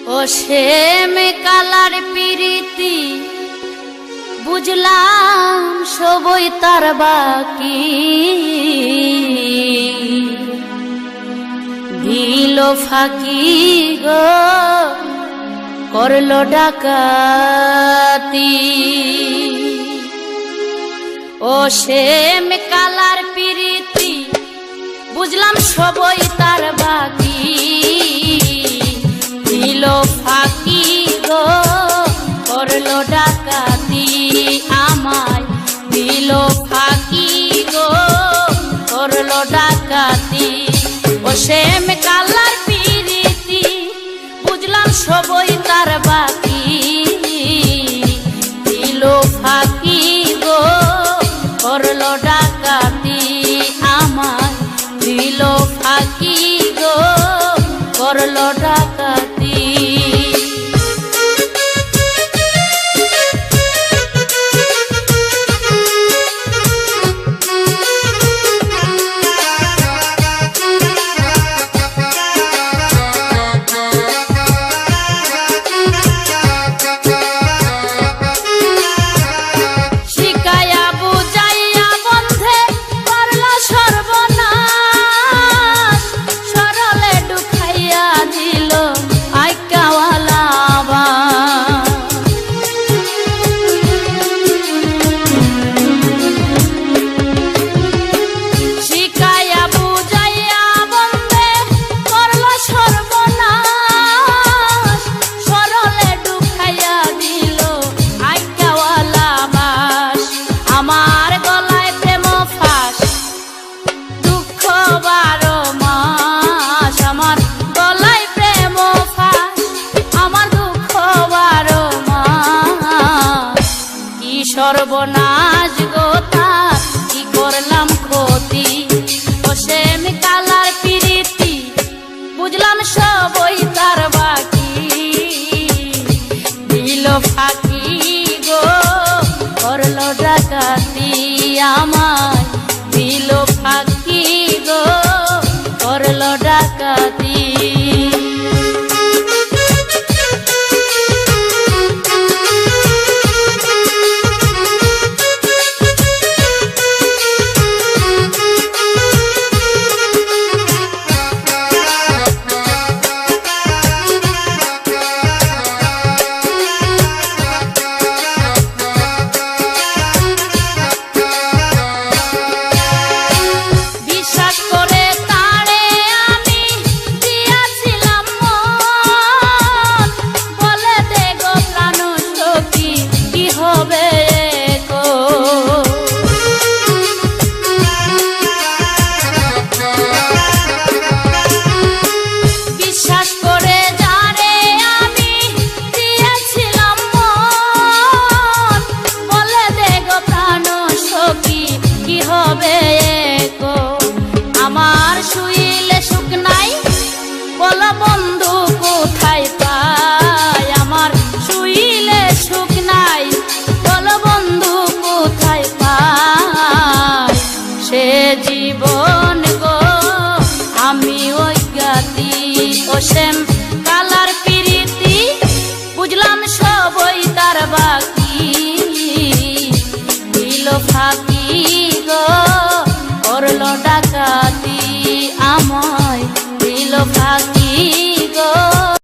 ও same colour পিরিতি বুঝলাম সবই তার বাকি, দিল ফাঁকি গো করলো ডাকাতি। ও সেম কালার পিরিতি বুঝলাম সবই তার বাকি, দিল ফাঁকি গো করলো ডাকাতি। আমায় দিল ফাঁকি গো করলো ডাকাতি। ও সেম কালার পিরিতি বুঝলাম সবই তার বাকি, দিল ফাঁকি গো করলো ডাকাতি। আমায় দিল ফাঁকি গো করলো ডাকাতি। সর্বনাশ গো তার কি করলাম ক্ষতি। ও সেম কালার পিরিতি বুঝলাম সবই তার বাকি, দিল ফাঁকি গো করলো ডাকাতি। আমায় দিল ফাঁকি গো করলো ডাকাতি। আমার শুইলে সুখ নাই বলো বন্ধু কোথায় পাই, আমার শুইলে সুখ নাই বলো বন্ধু কোথায় পাই। সে জীবন গো আমি অজ্ঞাতি। ও সেম কালার পিরিতি বুঝলাম সবই তার বাকি, দিল ফাঁকি গো করলো ডাকাতি। আমায় দিল ফাঁকি